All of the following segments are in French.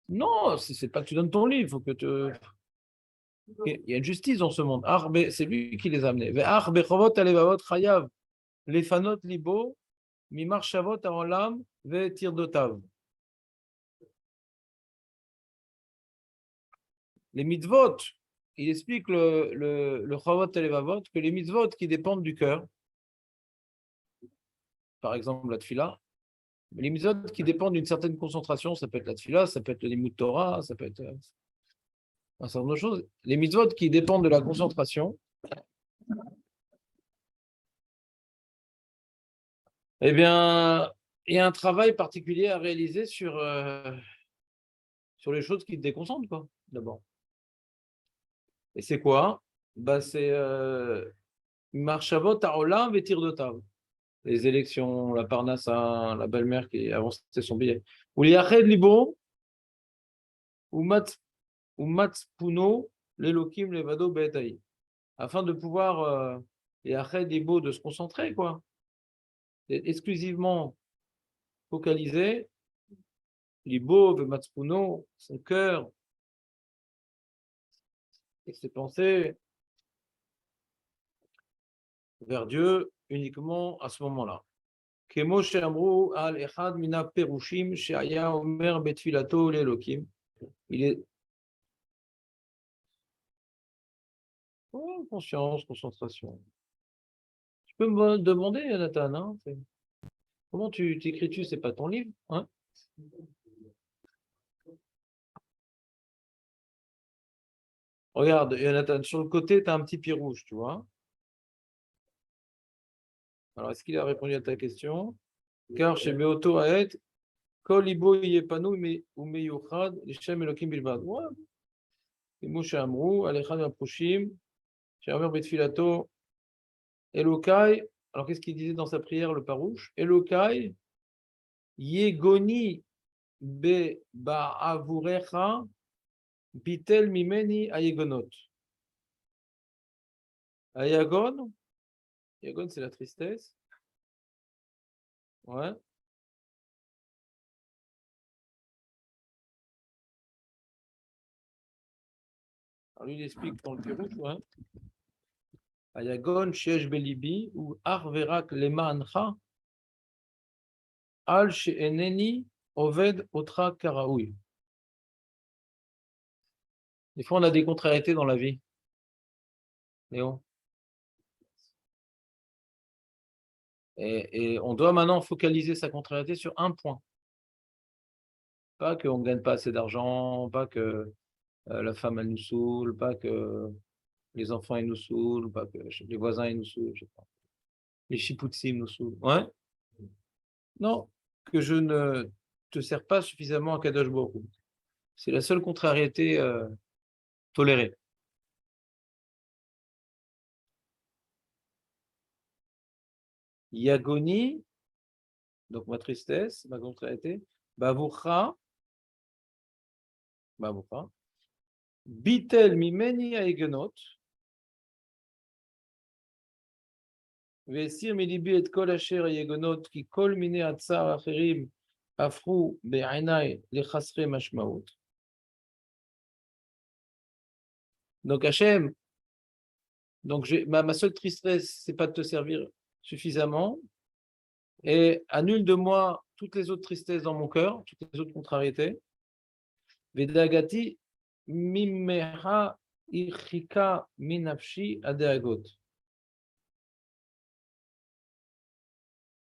Non, c'est pas que tu donnes ton livre, il faut que tu... Il y a une justice dans ce monde. C'est lui qui les a amenés. Lefanot libo, mimar shavot haolam ve tirdotav. Les mitzvot, il explique le Chavot Televavot que les mitzvot qui dépendent du cœur, par exemple la tfila, les mitzvot qui dépendent d'une certaine concentration, ça peut être la tfila, ça peut être le limud Torah, ça peut être un certain nombre de choses. Les mitzvot qui dépendent de la concentration, eh bien, il y a un travail particulier à réaliser sur les choses qui te déconcentrent, quoi, d'abord. Et c'est quoi? Bah, c'est Marshavot Haolam ve Tirdotav. Les élections, la Parnassa, la belle-mère qui avançait son billet. Ou l'Yached Libo, ou Matpuno, l'Elokim, Levado, Be'etaï. Afin de pouvoir, Yached Libo, de se concentrer, quoi. Exclusivement focalisé, Libo, Matpuno, son cœur, et ses pensées vers Dieu uniquement à ce moment-là. Kemo she'amru al echad mina perushim she'aya omer betfilato l'Elokim. Il est conscience, concentration. Tu peux me demander, Nathan, hein, comment tu t'écris-tu? C'est pas ton livre, hein? Regarde, Jonathan, sur le côté, tu as un petit pied rouge, tu vois. Alors, est-ce qu'il a répondu à ta question? Car chez Beoto Aet, Kol Ibo Yepanu Umeyuchad, Lishem Elokim Bilbad. Ouais. Moshe Amrou, Alechad Aprushim, chez Amer Betfilato, Elokai. Alors, qu'est-ce qu'il disait dans sa prière, le parouche? Elokai, Yegoni Be Ba'avurecha, Bitel Mimeni Ayegonot. Ayagon, Yagon, c'est la tristesse. Ouais. Alors, lui, il explique dans le Pirouche, ouais. Ayagon, Shesh Belibi, ou Arverak Lema Ancha, Al She'eneni, Oved Otra Karaoui. Des fois, on a des contrariétés dans la vie. Léon. Et on doit maintenant focaliser sa contrariété sur un point. Pas qu'on ne gagne pas assez d'argent, pas que la femme, elle nous saoule, pas que les enfants, ils nous saoulent, pas que les voisins, ils nous saoulent, je sais pas. Les chipoutsim nous saoulent. Ouais? Non, que je ne te sers pas suffisamment à Kadosh Baruch Hu. C'est la seule contrariété tolérée. Yagoni, donc ma tristesse, ma contrariété, Bavoucha, Bavoucha, Bitel Mimeni Aegenot, Vesir Milibi et Kol Asher Aegenot, qui Kol Mine Atzar Acherim, Afrou Be'ainai Lechasre Mashmaout. Donc Hachem, donc ma seule tristesse, c'est pas de te servir suffisamment, et annule de moi toutes les autres tristesses dans mon cœur, toutes les autres contrariétés. Vedagati mimeha irchika minafshi adeagot.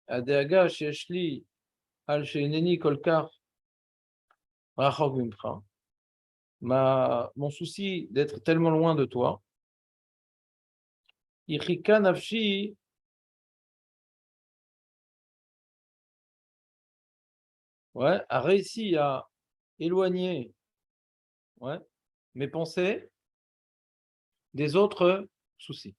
Adeaga sheshli al sheineni kolkar rachok mimcha. Mon souci d'être tellement loin de toi. Irchika nafshi, ouais, a réussi à éloigner, ouais, mes pensées des autres soucis.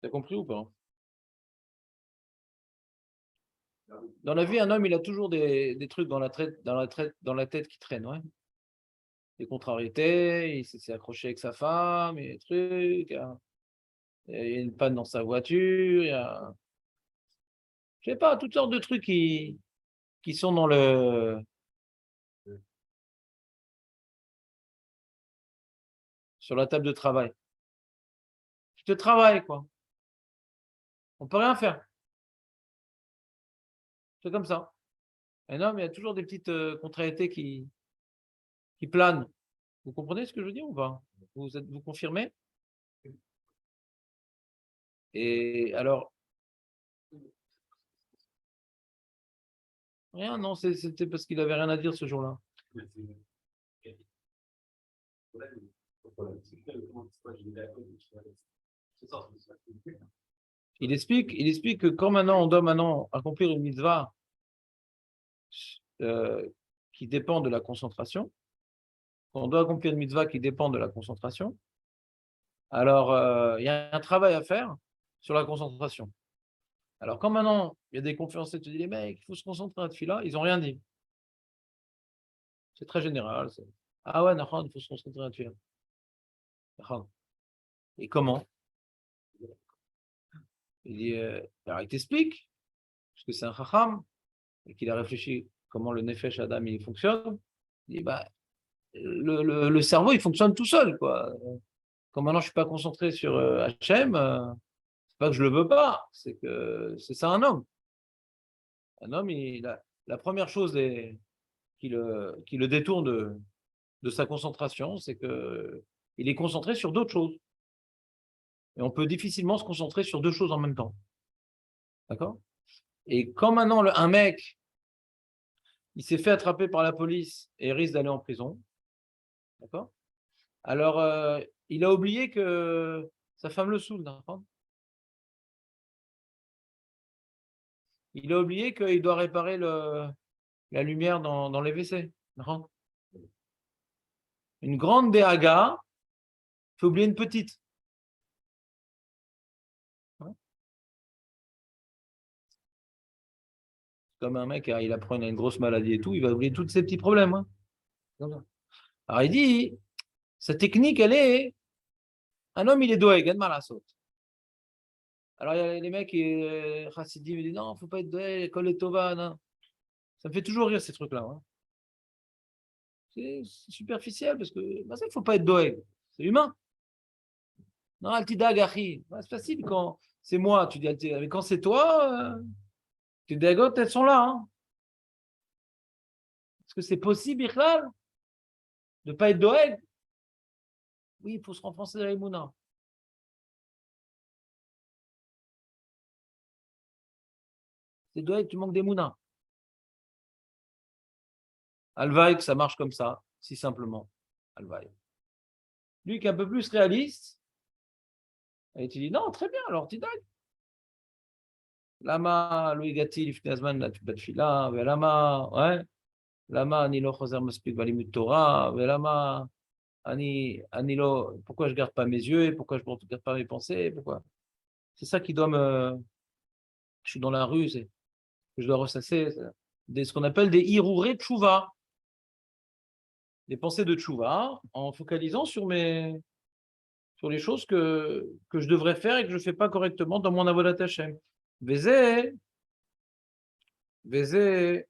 T'as compris ou pas? Dans la vie, un homme, il a toujours des trucs dans la tête qui traînent. Ouais. des contrariétés, il s'est accroché avec sa femme, et des trucs, il y a une panne dans sa voiture, il y a, je sais pas, toutes sortes de trucs qui sont sur la table de travail. Je te travaille, quoi. On peut rien faire. C'est comme ça. Et non, mais il y a toujours des petites contrariétés qui planent. Vous comprenez ce que je veux dire ou pas? Vous confirmez? Et alors, rien, non, c'était parce qu'il avait rien à dire ce jour-là. Il explique que quand maintenant on doit maintenant accomplir une mitzvah euh, qui dépend de la concentration, quand on doit accomplir une mitzvah qui dépend de la concentration, alors il y a un travail à faire sur la concentration. Alors quand maintenant il y a des conférenciers qui te disent les mecs, il faut se concentrer à la tefila, ils n'ont rien dit. C'est très général. Ah ouais, il faut se concentrer à la tefila. Et comment? Il dit, alors il t'explique, parce que c'est un chacham, et qu'il a réfléchi comment le nefesh Adam il fonctionne. Il dit, bah, le cerveau il fonctionne tout seul, quoi. Comme maintenant je suis pas concentré sur Hachem, c'est pas que je le veux pas, c'est que c'est ça un homme. Un homme, la première chose qui le détourne de sa concentration, c'est que il est concentré sur d'autres choses. Et on peut difficilement se concentrer sur deux choses en même temps. D'accord? Et quand maintenant un mec, il s'est fait attraper par la police et risque d'aller en prison, d'accord? Alors, il a oublié que sa femme le saoule, d'accord? Il a oublié qu'il doit réparer la lumière dans les WC, d'accord? Une grande DAGA fait oublier une petite. Hein. Comme un mec, il apprend une grosse maladie et tout, il va oublier tous ses petits problèmes. Hein. Alors il dit, sa technique, elle est, un homme, il est doué, gagne mal à saute. Alors il y a les mecs, chassidim, ils disent, non, il ne faut pas être doué, l'école est tova, non. Ça me fait toujours rire ces trucs-là. Hein. C'est superficiel parce que bah, ça, il ne faut pas être doué. C'est humain. Non, altidag, achi. C'est facile quand c'est moi, tu dis altidag. Mais quand c'est toi, tes dagotes, elles sont là. Hein. Est-ce que c'est possible, Ikhlal, de ne pas être doeg? Oui, il faut se renforcer dans les mouna. C'est doeg, tu manques des mouna. Alvaï, que ça marche comme ça, si simplement. Alvaï. Lui qui est un peu plus réaliste, et tu dis non, très bien, alors tu dag. Lama, Louis Gatti, Lifnazman, la tfila, Velama, ouais. Lama, ni lo choser maspik balimut Torah, Velama. Anilo, pourquoi je ne garde pas mes yeux et pourquoi je ne garde pas mes pensées, pourquoi? C'est ça qui doit me. Je suis dans la rue, je dois ressasser ce qu'on appelle des hiruré tchouva, des pensées de tchouva, en focalisant sur les choses que je devrais faire et que je ne fais pas correctement dans mon avodat Hashem. Vézé, Vézé,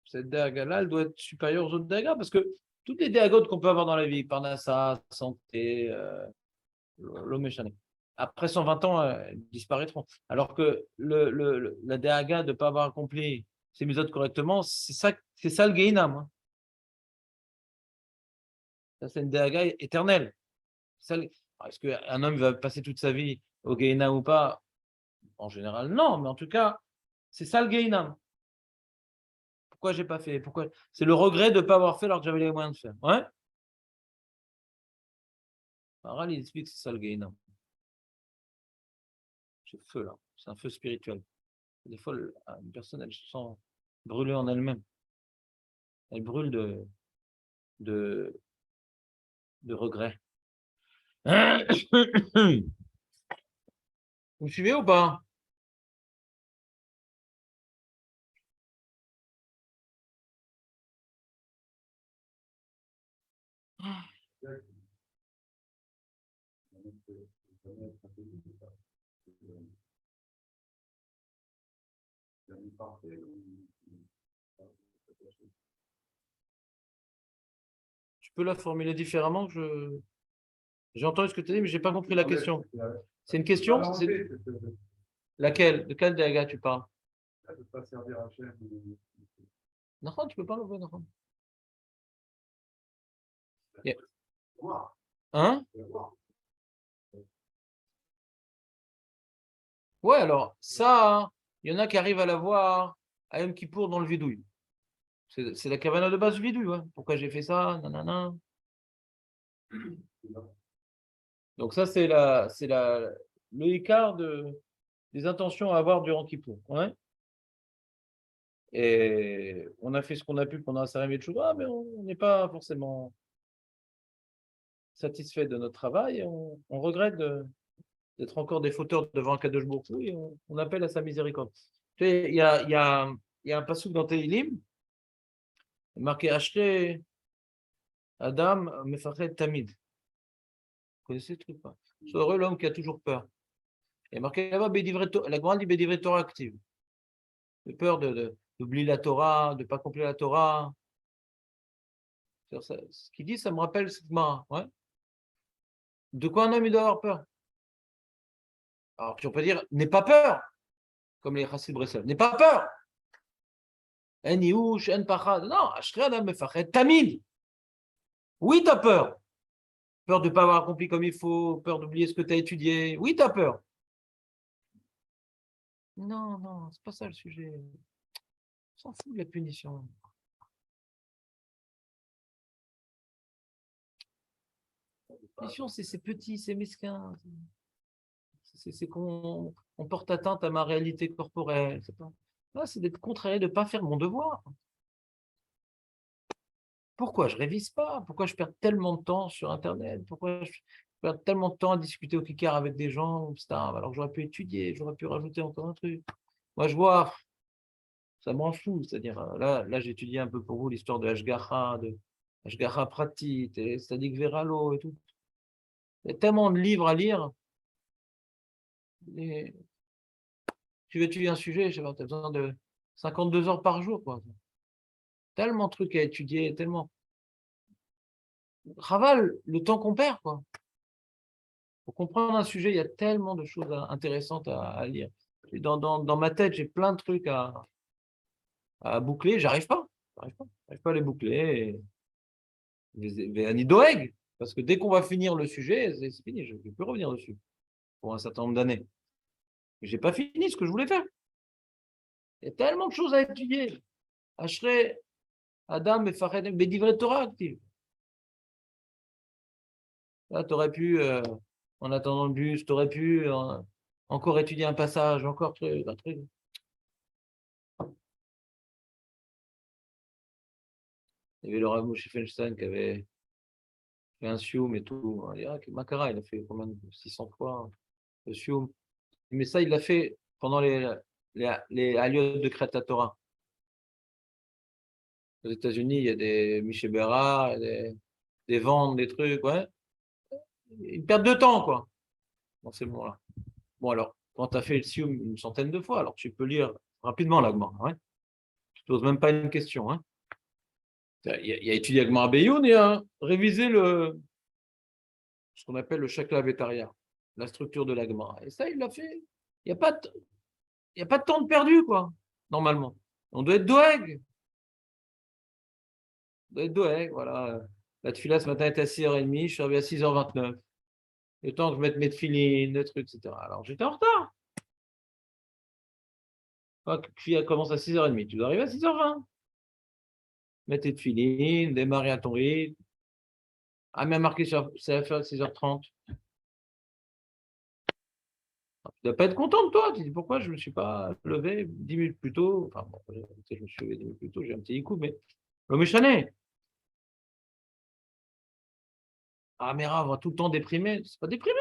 cette daga-là, elle doit être supérieure aux autres dagas parce que toutes les dagotes qu'on peut avoir dans la vie, parnassa, santé, l'homme après 120 ans, ils disparaîtront. Alors que la DAGA de ne pas avoir accompli ses méthodes correctement, c'est ça le Gehinam. Hein. Ça, c'est une DAGA éternelle. Est-ce qu'un homme va passer toute sa vie au Gehinam ou pas? En général, non, mais en tout cas, c'est ça le Gehinam. Pourquoi j'ai pas fait? Pourquoi? C'est le regret de ne pas avoir fait alors que j'avais les moyens de faire. Ouais? Alors, il explique que c'est ça le Gehinam. C'est feu là, c'est un feu spirituel. Des fois, une personne, elle se sent brûlée en elle-même. Elle brûle de, de regret. Vous me suivez ou pas? Tu peux la formuler différemment que j'ai entendu ce que tu as dit, mais j'ai pas compris la question. C'est une question? Laquelle? De quel dégât tu parles? Non, tu peux pas l'enlever, non. Yeah. Hein? Ouais, alors, ça, hein, il y en a qui arrivent à l'avoir à Yom Kippour dans le vidouille. C'est la kavana de base du vidouille, ouais. Pourquoi j'ai fait ça? Nanana. Donc ça, le écart des intentions à avoir durant Kippour. Ouais. Et on a fait ce qu'on a pu pendant la cérémonie de Shuvah, mais on n'est pas forcément satisfait de notre travail. On regrette d'être encore des fauteurs devant Kadosh Baruch Hu et on appelle à sa miséricorde. Tu sais, il y a un passouk dans Tehillim, marqué Ashrei Adam Mefached Tamid. Vous connaissez ce truc pas? Sois heureux l'homme qui a toujours peur. Il y a marqué là-bas, la Gemara dit Bedivre Torah active. De peur d'oublier la Torah, de ne pas accomplir la Torah. Ce qu'il dit, ça me rappelle cette Gemara. Ouais. De quoi un homme il doit avoir peur? Alors, tu peux dire, n'aie pas peur, comme les Chassid Breslev. N'aie pas peur. En Youch, en Pachad. Non, Ashrei Adam Mefached Tamid. Oui, tu as peur. Peur de ne pas avoir accompli comme il faut, peur d'oublier ce que tu as étudié. Oui, tu as peur. Non, non, c'est pas ça le sujet. On s'en fout de la punition. La punition, c'est petit, c'est mesquin. C'est qu'on porte atteinte à ma réalité corporelle. C'est d'être contrarié de ne pas faire mon devoir. Pourquoi je ne révise pas? Pourquoi je perds tellement de temps sur Internet? Pourquoi je perds tellement de temps à discuter au Kikar avec des gens, etc. Alors que j'aurais pu étudier, j'aurais pu rajouter encore un truc. Moi, je vois, ça m'en fout. C'est-à-dire, là j'ai étudié un peu pour vous l'histoire de Hashgacha Pratit, et Stadik Veralo et tout. Il y a tellement de livres à lire. Et tu veux étudier un sujet, je sais pas, tu as besoin de 52 heures par jour, quoi. Tellement de trucs à étudier, tellement. Raval, le temps qu'on perd, quoi. Pour comprendre un sujet, il y a tellement de choses intéressantes à lire. Et dans ma tête, j'ai plein de trucs à boucler, j'arrive pas. J'arrive pas à les boucler. Et Annie Doeg, parce que dès qu'on va finir le sujet, c'est fini, je ne peux plus revenir dessus pour un certain nombre d'années. Mais j'ai pas fini ce que je voulais faire. Il y a tellement de choses à étudier. Ashrei Adam et Fahed Bedivre Torah active. Là, tu aurais pu, en attendant le bus, tu aurais pu encore étudier un passage, encore un truc. Il y avait le Rav Moshe Feinstein qui avait fait un sioum et tout. Makara, il a fait combien de 600 fois le sioum. Mais ça, il l'a fait pendant les Aliyot de Kriyat Torah. Aux États-Unis, il y a des Mishébera, des ventes, des trucs, ouais. Une perte de temps, quoi, dans ces moments-là. Bon, alors, quand tu as fait le sioum une centaine de fois, alors tu peux lire rapidement l'Agma, ouais. Tu ne poses même pas une question, hein. Il a étudié avec Marabeyoun et a révisé ce qu'on appelle le Shakla Vetaria, la structure de l'Agma. Et ça, il l'a fait. Il n'y a pas de temps de perdu, quoi, normalement. On doit être doeg. On doit être doeg, voilà. La tefila ce matin était à 6h30, je suis arrivé à 6h29. Le temps que je mette mes tefilines, le truc, etc. Alors j'étais en retard. La fille commence à 6h30, tu dois arriver à 6h20. Mets tes tefilines, démarrer à ton rythme. Ah, mais marqué sur CFA à 6h30. Tu ne dois pas être content de toi. Tu dis pourquoi je ne me suis pas levé 10 minutes plus tôt. Enfin, bon, je me suis levé 10 minutes plus tôt, j'ai un petit coup, mais le méchané. Ah, mais rare, tout le temps déprimé. C'est pas déprimé.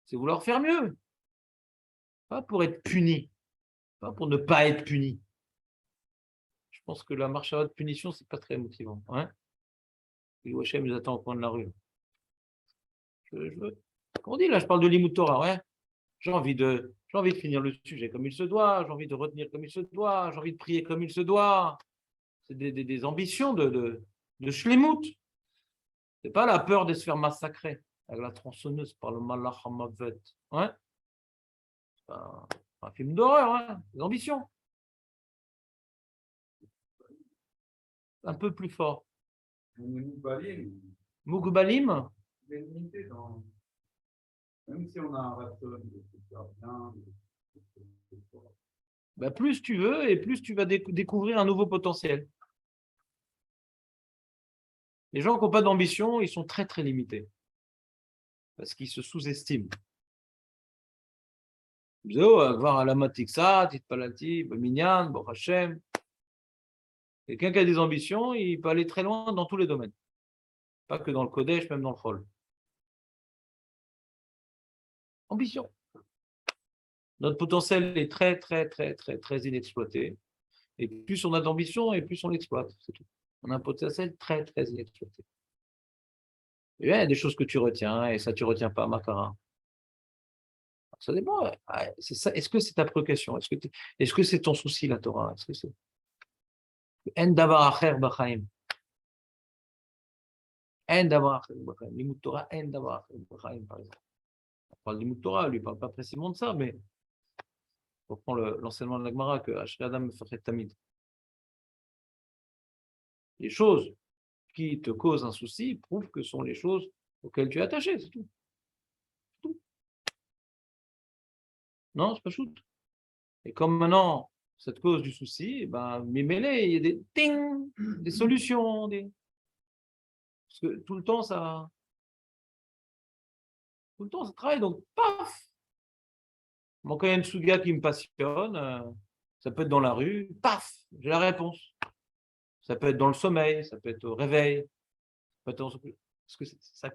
C'est vouloir faire mieux. Pas pour être puni. Pas pour ne pas être puni. Je pense que la marche à haute punition, c'est pas très motivant. Hein. Le Hachem nous attend au coin de la rue. Comment on dit là, je parle de l'Imout Torah, ouais. J'ai envie de finir le sujet comme il se doit, j'ai envie de retenir comme il se doit, j'ai envie de prier comme il se doit. C'est des ambitions de shlemut. C'est pas la peur de se faire massacrer avec la tronçonneuse par le Malach HaMavet. Ouais. C'est un film d'horreur, hein. Des ambitions. Un peu plus fort. Mugbalim. Même si on a un rationnel de faire bien, Ben, plus tu veux et plus tu vas découvrir un nouveau potentiel. Les gens qui n'ont pas d'ambition, ils sont très très limités. Parce qu'ils se sous-estiment. Voir Alamatiksa, Titpalati, Minyan, Baruch Hashem. Quelqu'un qui a des ambitions, il peut aller très loin dans tous les domaines. Pas que dans le Kodesh, même dans le Chol. Ambition. Notre potentiel est très, très, très, très, très inexploité. Et plus on a d'ambition, et plus on l'exploite. C'est tout. On a un potentiel très, très inexploité. Et il y a des choses que tu retiens, et ça, tu ne retiens pas, Makara. Ça dépend. Ouais, c'est ça. Est-ce que c'est ta préoccupation? Est-ce que c'est ton souci, la Torah? Est-ce que c'est En davar acher b'chaim. En davar acher b'chaim. Limut Torah, en davar acher b'chaim, par exemple. On parle d'Limut Torah, lui, ne parle pas précisément de ça, mais on reprend l'enseignement de la Gemara que Asher Adam Mefachet Tamid. Les choses qui te causent un souci prouvent que ce sont les choses auxquelles tu es attaché, c'est tout. Non, c'est pas shoot. Et comme maintenant, cette cause du souci, ben, mêlé, il y a des ting, des solutions, parce que tout le temps, ça travaille, donc paf. Moi, quand il y a une souga qui me passionne, ça peut être dans la rue, paf, j'ai la réponse. Ça peut être dans le sommeil, ça peut être au réveil, ça peut être parce que ça,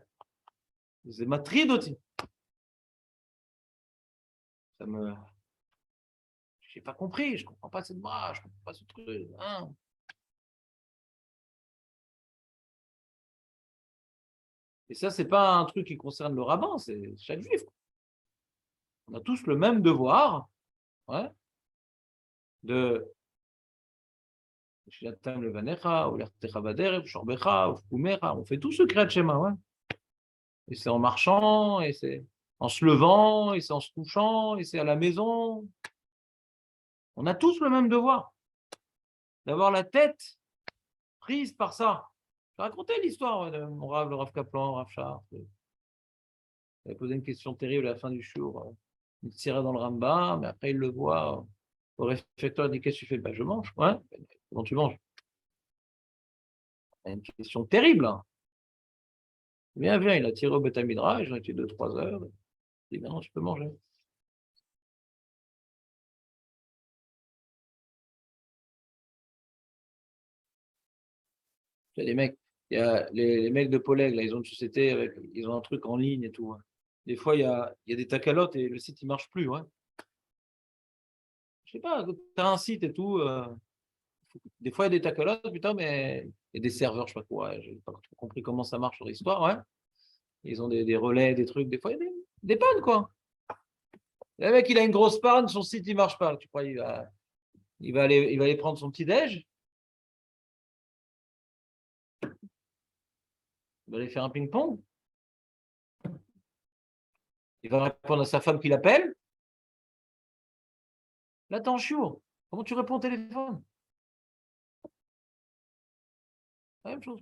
c'est ma aussi. Ça me, j'ai pas compris, je comprends pas cette bras, je comprends pas ce truc. Hein. Et ça, c'est pas un truc qui concerne le rabbin, c'est chaque juif. On a tous le même devoir, ouais, de on fait tout ce Kriyat Shema, ouais. Et c'est en marchant, et c'est en se levant, et c'est en se couchant, et c'est à la maison. On a tous le même devoir, d'avoir la tête prise par ça. J'ai raconté l'histoire de mon Rav, le Rav Kaplan, Rav Char. Il avait posé une question terrible à la fin du jour. Il tirait dans le Rambam, mais après il le voit au réfectoire, il dit qu'est-ce que tu fais? Ben, je mange. Ouais. Comment tu manges? Une question terrible. Hein. Viens, il a tiré au Beth Midrash, j'en étais 2-3 heures. Il dit, non, je peux manger. Il y a des mecs, il y a les mecs de Poleg, là, ils ont une société, ils ont un truc en ligne et tout. Hein. Des fois, il y a des tacalotes et le site, il ne marche plus. Ouais. Je sais pas, tu as un site et tout. Des fois, il y a des tacalotes, putain, mais il y a des serveurs, je sais pas quoi. J'ai pas trop compris comment ça marche sur l'histoire. Ouais. Ils ont des relais, des trucs. Des fois, il y a des pannes, quoi. Le mec, il a une grosse panne, son site, il ne marche pas. Tu crois, il va aller prendre son petit déj. Il va aller faire un ping-pong. Il va répondre à sa femme qui l'appelle. Là, t'es en chiour. Comment tu réponds au téléphone? La même chose.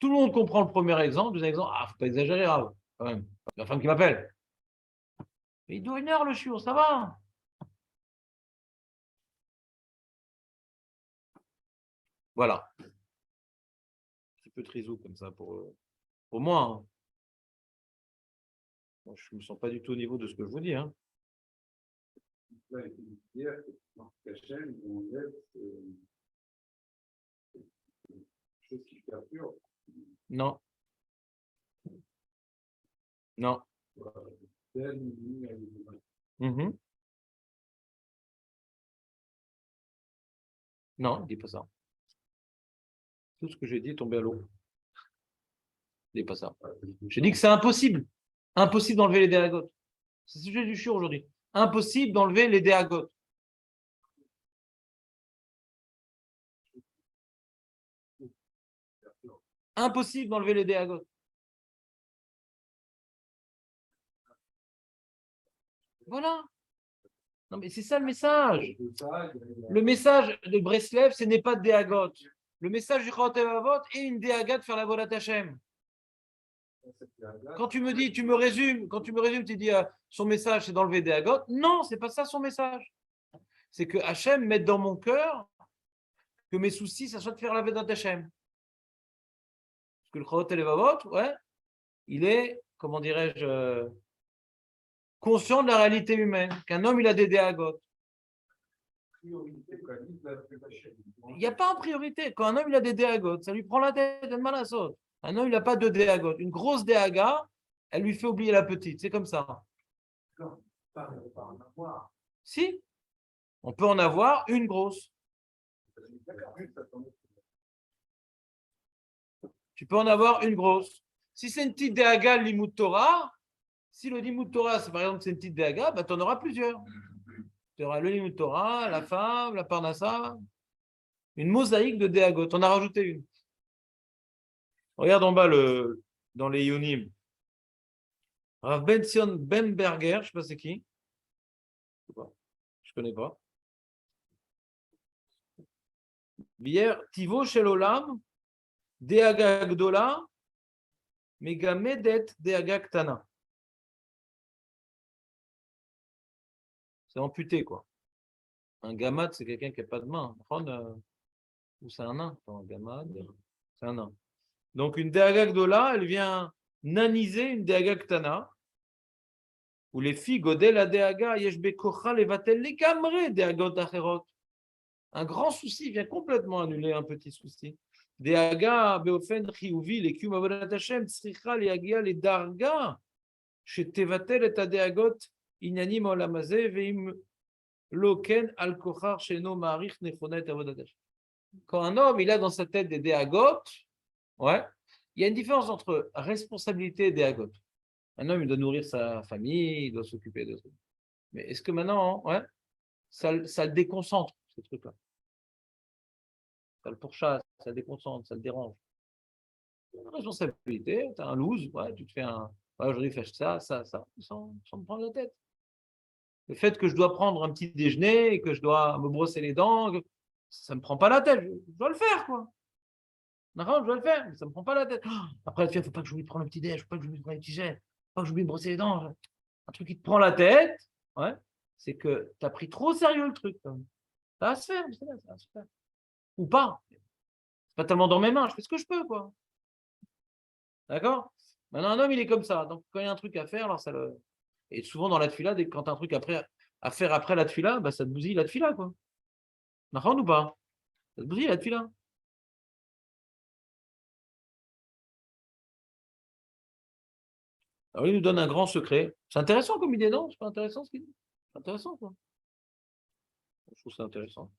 Tout le monde comprend le premier exemple. Deuxième exemple, faut pas exagérer, quand même. La femme qui m'appelle. Mais il doit 1 heure, le chiour, ça va. Voilà. Un petit peu trisou comme ça pour moi. Hein. Moi, je ne me sens pas du tout au niveau de ce que je vous dis. Hein. là, il faut dire que dans Kachem, on lève, c'est une chose qui perturbe. Non. Non. Mm-hmm. Non, il ne dit pas ça. Tout ce que j'ai dit est tombé à l'eau. Je dis pas ça. Je dis que c'est impossible. Impossible d'enlever les déagotes. C'est le sujet du shiur aujourd'hui. Impossible d'enlever les déagotes. Impossible d'enlever les déagotes. Voilà. Non, mais c'est ça le message. Le message de Breslev, ce n'est pas de déagote. Le message du Chorot Evavot est une déaga de faire la volat Hashem. Quand tu me dis, tu me résumes, tu dis son message c'est d'enlever déagote. Non, c'est pas ça son message. C'est que Hashem mette dans mon cœur que mes soucis, ça soit de faire la volat Hashem. Parce que le Chorot Evavot, ouais, il est, comment dirais-je, conscient de la réalité humaine, qu'un homme il a des déagotes. Il n'y a pas en priorité. Quand un homme il a des déagotes, ça lui prend la tête, de mal à sauter. Un homme il n'a pas de déagotes. Une grosse déaga, elle lui fait oublier la petite. C'est comme ça. Si, on peut en avoir une grosse. Tu peux en avoir une grosse. Si c'est une petite déaga, le limud Torah, si le limud Torah, c'est par exemple c'est une petite déaga, bah, tu en auras plusieurs. Tu auras le limud Torah, la femme, la parnassa, une mosaïque de déagot. On a rajouté une. Regarde en bas dans les Yonim. Rav Ben Sion Ben Berger, je ne sais pas c'est qui. Je ne connais pas. Bière Tivo Shel Olam, Deaga Gdola, Megamedet Deaga Ktana. C'est amputé, quoi. Un gamad, c'est quelqu'un qui n'a pas de main. Ou c'est un nain. Un gamad, c'est un nain. Donc, une Deaga Gdola, elle vient naniser une Deaga Ktana, où les filles godel la Deaga, Yeshbe Kocha, Levatel, les Gamre, Deagot Acherot. Un grand souci vient complètement annuler un petit souci. Deaga, Beofen, Chiyuvi, les Kum Avodat Hashem, Tzricha, Leagia, les Darga, Shetevatel et Adeagot, Inyanim Olamazé, Veim Loken, Al-Kochar, Sheno, Marich, Nechonet, Avodat Hashem. Quand un homme, il a dans sa tête des Deagot, ouais, il y a une différence entre responsabilité et Deagot. Un homme, il doit nourrir sa famille, il doit s'occuper de ça. Mais est-ce que maintenant, ouais, ça le déconcentre, ce truc-là? Ça le pourchasse, ça le déconcentre, ça le dérange. Une responsabilité, tu as un loose, ouais, tu te fais un. Ouais, aujourd'hui, fais ça, sans me prendre la tête. Le fait que je dois prendre un petit déjeuner et que je dois me brosser les dents, ça ne me prend pas la tête. Je dois le faire, quoi. D'accord, je dois le faire, mais ça ne me prend pas la tête. Après, il ne faut pas que j'oublie de prendre le petit déj, il ne faut pas que j'oublie de prendre le petit jet, il ne faut pas que j'oublie de brosser les dents. Un truc qui te prend la tête, ouais, c'est que tu as pris trop au sérieux le truc. Ça va se faire, ça va se faire. Ou pas. C'est pas tellement dans mes mains, je fais ce que je peux, quoi. D'accord? Maintenant, un homme, il est comme ça. Donc, quand il y a un truc à faire, alors ça le. Et souvent, dans la tefila, quand tu as un truc à faire après la tefila, bah, ça te bousille la tefila, quoi. D'accord ou pas? Ça te bousille la tefila. Alors, il nous donne un grand secret. C'est intéressant comme idée, non? C'est pas intéressant ce qu'il dit? C'est intéressant, quoi. Je trouve ça intéressant.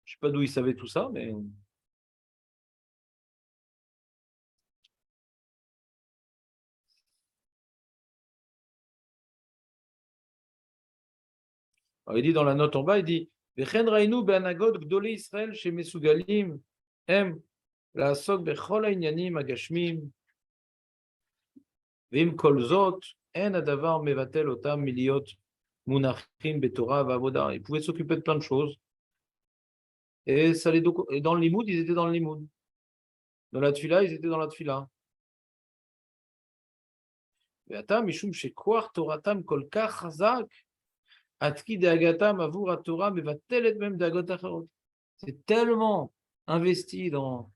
Je ne sais pas d'où il savait tout ça, mais. Alors, il dit dans la note en bas, il dit Vechen rainu be'anagot gdolei Israël chez Mesugalim em לעסוק בכל העניינים הגשמים ועם כל זאת אין הדבר מבטל אותם מלהיות מונחים בתורה ועבודה. Ils pouvaient s'occuper de plein de choses et dans le limoud, ils étaient dans le limoud. Dans la tfila, ils étaient dans la tfila. ועתה משום שכוח תורתם כל כך חזק עד כי דאגתם עבור התורה מבטלת מהם דאגות אחרות. C'est tellement investi dans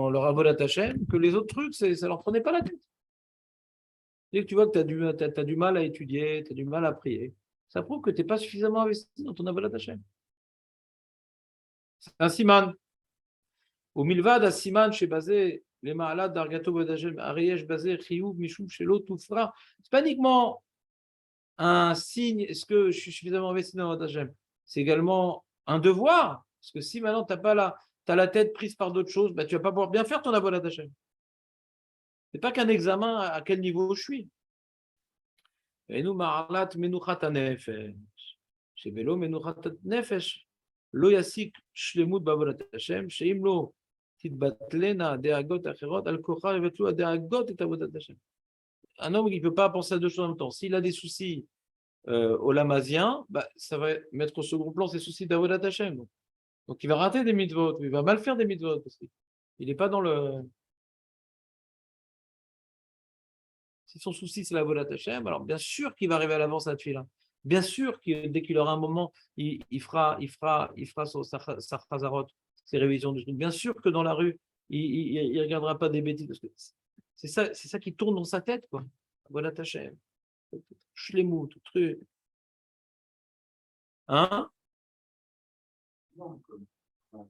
leur avodat Hashem que les autres trucs, ça ne leur prenait pas la tête. Dès que tu vois que tu as du mal à étudier, tu as du mal à prier, ça prouve que tu n'es pas suffisamment investi dans ton avodat Hashem. C'est un siman. Au milvad, siman chez basé, les ma'alat d'argato vodagem, ariyesh basé, chiyuv, mishum, shelo, toufra. C'est pas uniquement un signe, est-ce que je suis suffisamment investi dans avodat Hashem? c'est également un devoir. Parce que si maintenant tu as la tête prise par d'autres choses, bah, tu ne vas pas pouvoir bien faire ton avodat Hashem. Ce n'est pas qu'un examen à quel niveau je suis. Et nous, ma'alat menuchat hanefesh. Shebelo menuchat nefesh. Lo yasik shlemut b'avodat Hashem. Sheim lo titbatlena deagot acherot al kocha yevetlu adeagot et avodat Hashem. Un homme qui ne peut pas penser à deux choses en même temps. S'il a des soucis au lamazien, bah, ça va mettre au second plan ses soucis d'avodat Hashem. Donc il va rater des mitzvot, il va mal faire des mitzvot aussi. Il n'est pas dans le. Si son souci c'est la volat Hashem, alors bien sûr qu'il va arriver à l'avance à la tefila. Bien sûr que dès qu'il aura un moment, il fera sa chazarot, ses révisions du truc. Bien sûr que dans la rue, il regardera pas des bêtises. Parce que c'est ça qui tourne dans sa tête, quoi. Volat Hashem. Shlemut, tout truc. Hein? Non, comme- non.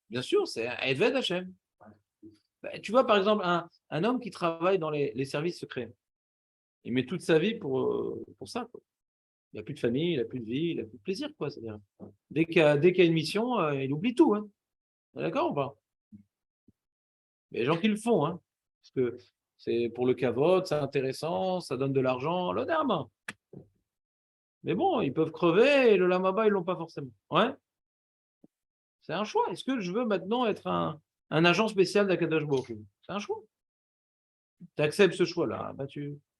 Bien sûr, c'est un Eved Hashem. Bah, tu vois, par exemple, un homme qui travaille dans les services secrets, il met toute sa vie pour ça, quoi. Il n'a plus de famille, il n'a plus de vie, il n'a plus de plaisir, quoi. C'est-à-dire, dès qu'il y a une mission, il oublie tout. Hein. D'accord ou pas? Mais les gens qui le font, hein, parce que c'est pour le cavote, c'est intéressant, ça donne de l'argent, l'honneur. Mais bon, ils peuvent crever et le lamaba, ils l'ont pas forcément. Ouais, c'est un choix. Est-ce que je veux maintenant être un agent spécial d'Akadosh Baruch Hu? C'est un choix. Tu acceptes ce choix-là, bah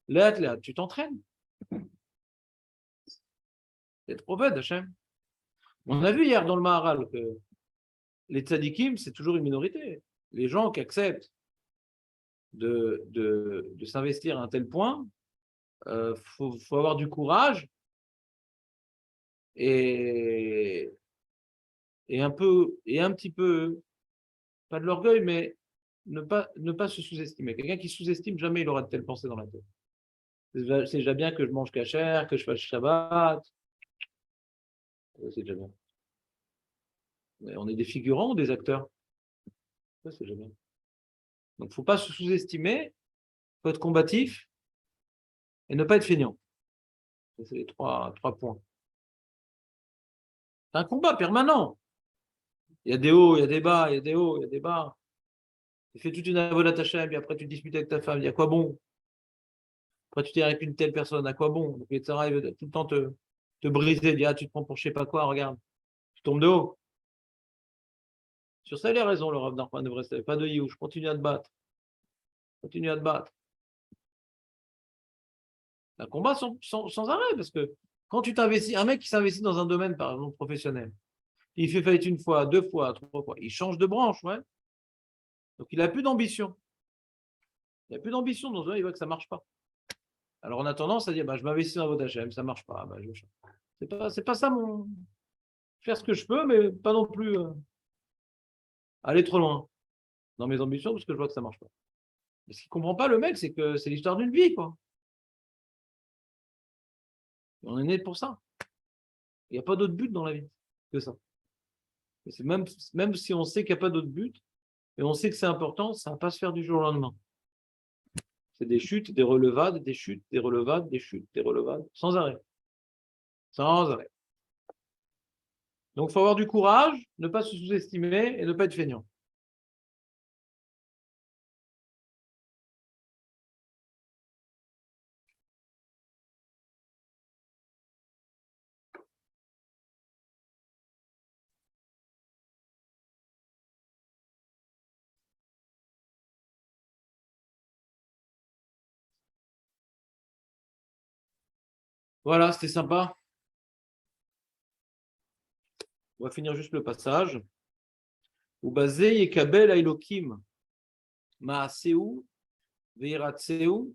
là, tu t'entraînes. C'est trop bête, Hachem. On a vu hier dans le Maharal que les tzadikim, c'est toujours une minorité. Les gens qui acceptent de s'investir à un tel point, faut avoir du courage et, et un petit peu, pas de l'orgueil, mais ne pas se sous-estimer. Quelqu'un qui sous-estime, jamais il aura de telles pensées dans la tête. C'est déjà bien que je mange kasher, que je fasse Shabbat. C'est déjà bien. Mais on est des figurants ou des acteurs? Ça, c'est déjà bien. Donc, il ne faut pas se sous-estimer, il faut être combatif et ne pas être feignant. C'est les trois points. C'est un combat permanent. Il y a des hauts, il y a des bas, il y a des hauts, il y a des bas. Tu fais toute une avodat Hashem, puis après tu te disputes avec ta femme, il y a quoi bon? Après tu t'es avec une telle personne, à quoi bon? Donc Sarah, il veut tout le temps te briser, dire, ah, tu te prends pour je sais pas quoi, regarde, tu tombes de haut. Sur ça, il a raison, le Rav Nachman de Breslev, pas de you, je continue à te battre. Continue à te battre. Un combat sans arrêt, parce que quand tu t'investis, un mec qui s'investit dans un domaine, par exemple, professionnel, il fait faillite une fois, deux fois, trois fois, il change de branche, ouais. Donc il n'a plus d'ambition. Il n'a plus d'ambition dans un, il voit que ça ne marche pas. Alors on a tendance à dire, bah, je m'investis dans votre HM, ça ne marche pas. Bah, c'est pas ça mon. Faire ce que je peux, mais pas non plus aller trop loin dans mes ambitions parce que je vois que ça ne marche pas. Mais ce qu'il ne comprend pas, le mec, c'est que c'est l'histoire d'une vie, quoi. Et on est né pour ça. Il n'y a pas d'autre but dans la vie que ça. Et c'est même si on sait qu'il n'y a pas d'autre but, et on sait que c'est important, ça ne va pas se faire du jour au lendemain. C'est des chutes, des relevades, des chutes, des relevades, des chutes, des relevades, sans arrêt. Sans arrêt. Donc, il faut avoir du courage, ne pas se sous-estimer et ne pas être feignant. Voilà, c'était sympa. On va finir juste le passage. Ubazé yekabel Elokim Maaseu veiratseu.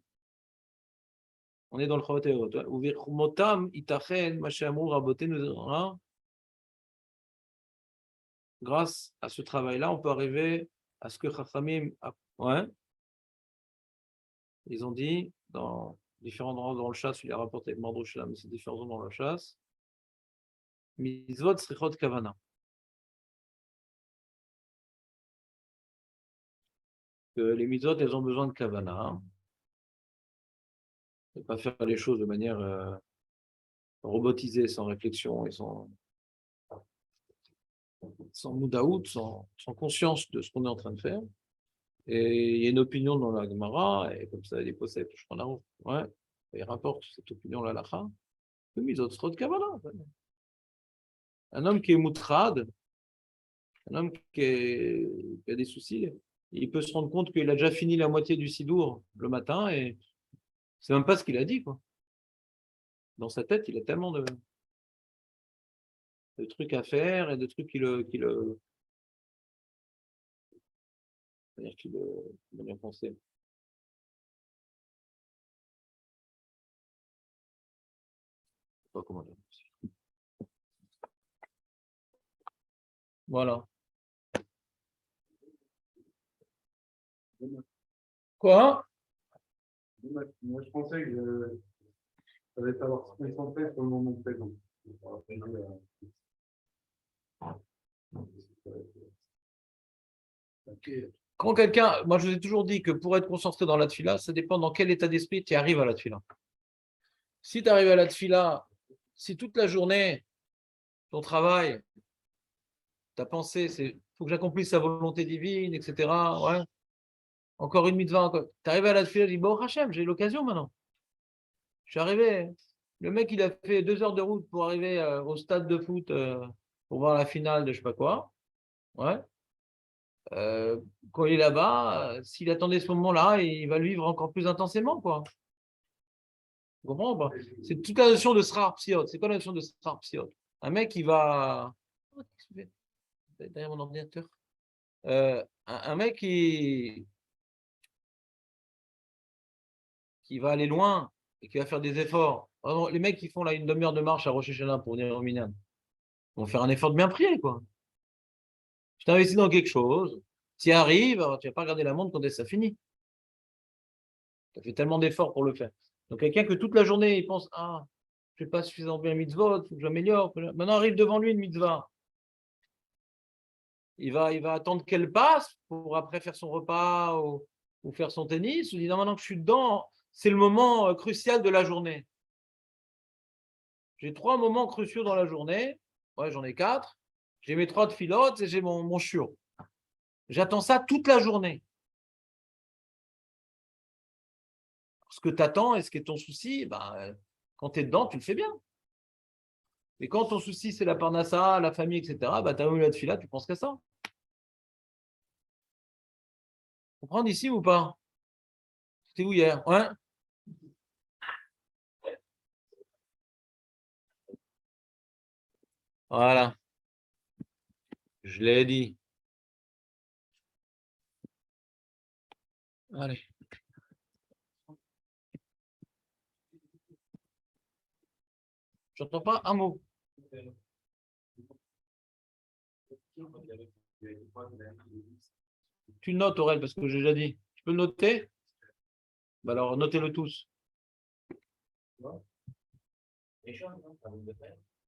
On est dans le Chavat Haverot. Uvirmotam itachen mashamru rabotenu. Grâce à ce travail-là, on peut arriver à ce que Chachamim, ouais, ils ont dit dans différents endroits dans le chasse, il a rapporté avec Mardouch là, mais c'est différents dans la chasse. Mitzvot srichot kavana. Que les mitzvot, elles ont besoin de kavana. Ne pas faire les choses de manière robotisée, sans réflexion et sans moudaout, sans conscience de ce qu'on est en train de faire. Et il y a une opinion dans la Gemara, et comme ça, les possèdes, je prends la route. Ouais, et il rapporte cette opinion là, l'alacha. Mais ils ont trop de Kabbalah. Un homme qui est moutrad, un homme qui a des soucis, il peut se rendre compte qu'il a déjà fini la moitié du sidour le matin et c'est même pas ce qu'il a dit, quoi. Dans sa tête, il a tellement de trucs à faire et de trucs c'est-à-dire qui le bien penser. Je sais pas comment dire. Voilà. Quoi? Moi, je pensais que ça allait savoir se concentrer sur le moment présent. Quand quelqu'un, moi je vous ai toujours dit que pour être concentré dans la tfila, ça dépend dans quel état d'esprit tu arrives à la tfila. Si tu arrives à la tfila, si toute la journée, ton travail, ta pensée, c'est faut que j'accomplisse sa volonté divine, etc. Ouais. Encore une mitzvah, encore. Tu arrives à la tfila, tu dis bon Hachem, j'ai l'occasion maintenant. Je suis arrivé. Le mec, il a fait 2 heures de route pour arriver au stade de foot pour voir la finale de je sais pas quoi. Ouais. Euh, Quand il est là-bas, s'il attendait ce moment-là, il va le vivre encore plus intensément, quoi. Vous comprenez pas? C'est toute la notion de srar psiot. C'est quoi la notion de srar psiot? Un mec, il va. Oh, qu'est-ce que tu fais derrière mon ordinateur. Un mec qui va aller loin et qui va faire des efforts. Vraiment, les mecs qui font là une demi-heure de marche à Rosh Hashanah pour venir au Minyan vont faire un effort de bien prier, quoi. Tu t'investis dans quelque chose, tu y arrives, alors tu vas pas regarder la montre quand ça finit. Tu as fait tellement d'efforts pour le faire. Donc quelqu'un que toute la journée, il pense, ah, je ne fais pas suffisamment bien mitzvot, il faut que j'améliore. Maintenant arrive devant lui une mitzvah. Il va attendre qu'elle passe pour après faire son repas ou faire son tennis. Ou il dit, non, maintenant que je suis dedans, c'est le moment crucial de la journée. J'ai 3 moments cruciaux dans la journée. Ouais, j'en ai 4. J'ai mes 3 filotes et j'ai mon shiur. J'attends ça toute la journée. Ce que tu attends et ce qui est ton souci, ben, quand tu es dedans, tu le fais bien. Mais quand ton souci, c'est la parnassa, la famille, etc., bah, tu as eu la tefila, tu penses qu'à ça. Comprendre ici ou pas? C'était où hier? Ouais. Voilà. Je l'ai dit. Allez. J'entends pas un mot. Tu le notes, Aurel, parce que j'ai déjà dit. Tu peux le noter? Bah alors, notez-le tous.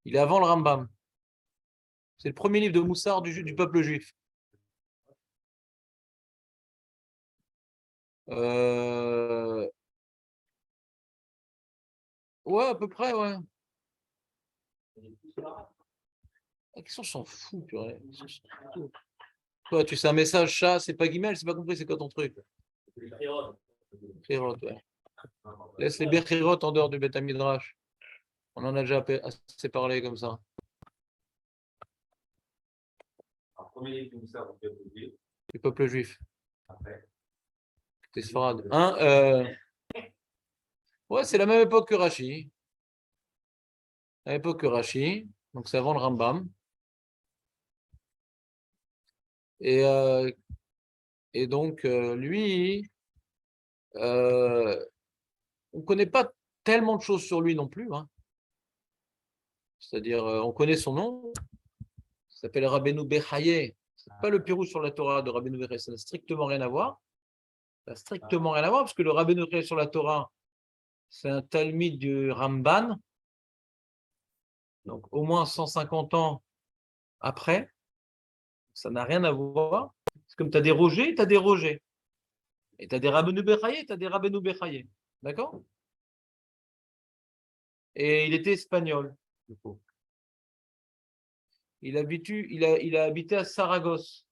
Il est avant le Rambam. C'est le premier livre de Moussard du peuple juif. Ouais, à peu près, ouais. La question, s'en fout, purée. Toi, tu sais un message, chat, c'est pas guimel, c'est pas compris, c'est quoi ton truc? Bechirot, ouais. Laisse les Bechirot en dehors du Beth Midrash. On en a déjà assez parlé comme ça. Du peuple juif. C'est Sfarad. Ouais, c'est la même époque que Rashi. À l'époque que Rashi. Donc c'est avant le Rambam. Et donc, lui, on ne connaît pas tellement de choses sur lui non plus. Hein. C'est-à-dire, on connaît son nom. Il s'appelle Rabbeinu Bechaye. Ce n'est pas le Pérou sur la Torah de Rabbeinu Bechaye. Ça n'a strictement rien à voir. Ça n'a strictement rien à voir, parce que le Rabbeinu Bechaye sur la Torah, c'est un Talmud du Ramban. Donc, au moins 150 ans après. Ça n'a rien à voir. C'est comme tu as des Rogers, tu as des Rogers. Et tu as des Rabbeinu Bechaye, tu as des Rabbeinu Bechaye. D'accord? Et il était espagnol, du coup. Il a habité à Saragosse.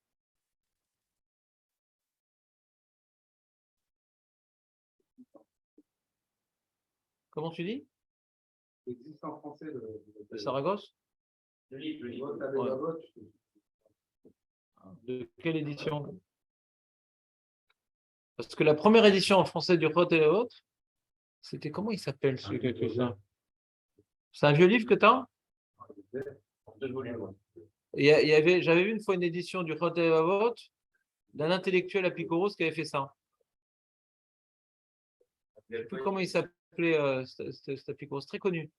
Comment tu dis? Il existe en français De Saragosse? le livre. Ouais. De quelle édition? Parce que la première édition en français du Rot et les autres, c'était comment il s'appelle ce quelqu'un? C'est un vieux livre que tu as? J'avais vu une fois une édition du Rot et les autres d'un intellectuel à Picoros qui avait fait ça. Je ne sais plus comment il s'appelait, cet Picoros, très connu.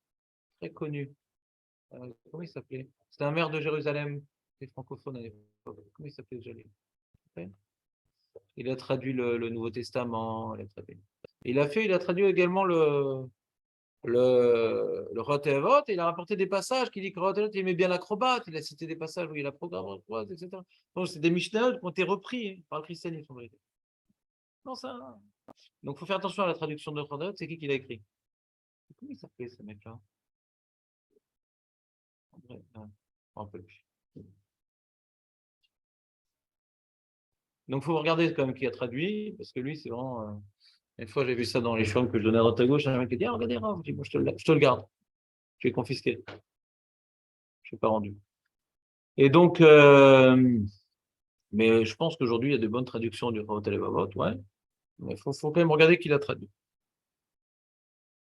Très connu. Comment il s'appelait? C'était un maire de Jérusalem, qui est francophone à l'époque. Comment il s'appelait déjà? Il a traduit le Nouveau Testament. Il a traduit également le Rotevot, et il a rapporté des passages qui dit que Rotevot aimait bien l'acrobate, il a cité des passages où il a programmé l'acrobate, etc. Donc, c'est des Mishnayot qui ont été repris par le christianisme en vérité. Non, ça. Donc, il faut faire attention à la traduction de Rotevot, c'est qui l'a écrit? Comment il s'appelait ce mec-là? Je ne me rappelle plus. Donc, il faut regarder quand même qui a traduit, parce que lui, c'est vraiment. Une fois, j'ai vu ça dans les chambres que je donnais à droite à gauche, un mec qui dit: ah, regardez, Rav. Je dis: moi, je te le garde. Je vais confisquer. Je ne l'ai pas rendu. Et donc, mais je pense qu'aujourd'hui, il y a de bonnes traductions du Rav Televavot, ouais. Mais il faut quand même regarder qui l'a traduit.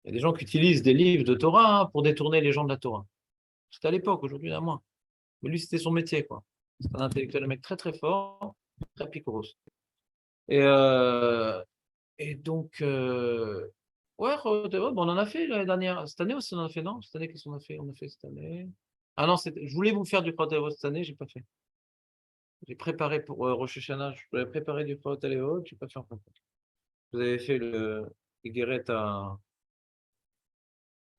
Il y a des gens qui utilisent des livres de Torah pour détourner les gens de la Torah. C'était à l'époque, aujourd'hui, il y en a moins. Mais lui, c'était son métier, quoi. C'est un intellectuel, un mec très, très fort, très picoros. Et, donc, ouais, on en a fait l'année dernière. Cette année aussi, on en a fait, non? Cette année, qu'est-ce qu'on a fait? On a fait cette année. Ah non, je voulais vous faire du Rav cette année, je n'ai pas fait. J'ai préparé pour Rosh Hashanah, je voulais préparer du Rav Televavot, je n'ai pas fait en fait. Vous avez fait le Guéret à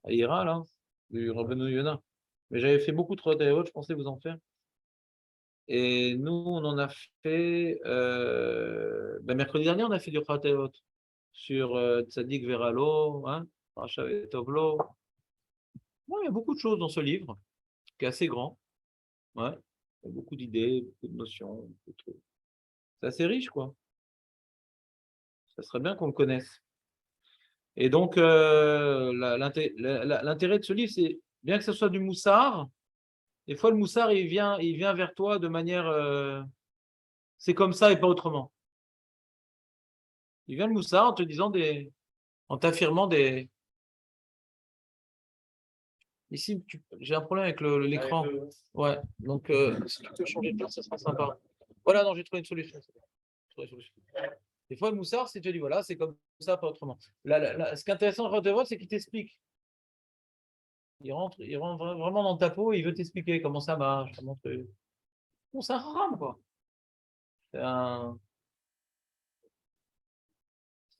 Ira, là, du Rabbeinu Yonah. Mais j'avais fait beaucoup de Rav, je pensais vous en faire. Et nous, on en a fait. Mercredi dernier, on a fait du Rav sur Tzadik Veralo, hein, Racha Tovlo. Ouais, il y a beaucoup de choses dans ce livre, qui est assez grand. Ouais. Il y a beaucoup d'idées, beaucoup de notions, beaucoup de trucs. C'est assez riche, quoi. Ça serait bien qu'on le connaisse. Et donc, l'intérêt de ce livre, c'est bien que ce soit du moussard, des fois le moussard, il vient vers toi de manière c'est comme ça et pas autrement. Il vient le moussard en te disant en t'affirmant des. Ici, j'ai un problème avec l'écran. Ouais, donc si tu peux changer de place, ça sera sympa. Voilà, non, j'ai trouvé une solution. Des fois, le moussard, c'est te dit voilà, c'est comme ça, pas autrement. Ce qui est intéressant de Rotterdam, c'est qu'il t'explique. Il rentre vraiment dans ta peau et il veut t'expliquer comment ça marche. Bon, c'est un haram, quoi.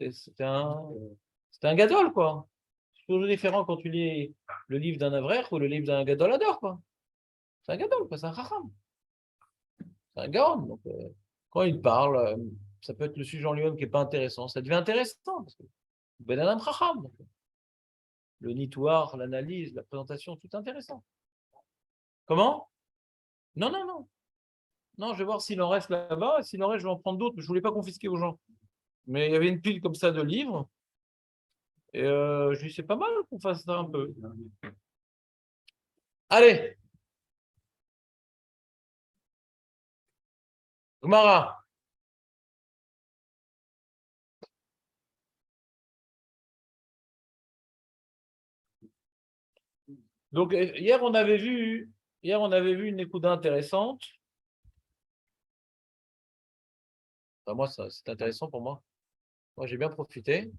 C'est un gadol, quoi. C'est toujours différent quand tu lis le livre d'un avraire ou le livre d'un gadolador, quoi. C'est un gadol, quoi. C'est un haram. C'est un gaon. Donc, quand il parle, ça peut être le sujet en lui-même qui n'est pas intéressant. Ça devient intéressant. Parce que ben adam hacham. Le nitoire, l'analyse, la présentation, tout intéressant. Comment? Non, non, non. Non, je vais voir s'il en reste là-bas. Et s'il en reste, je vais en prendre d'autres. Mais je ne voulais pas confisquer aux gens. Mais il y avait une pile comme ça de livres. Et je dis, c'est pas mal qu'on fasse ça un peu. Allez. Gmara. Donc, hier, on avait vu une écoute intéressante. Enfin, moi, c'est intéressant pour moi. Moi, j'ai bien profité.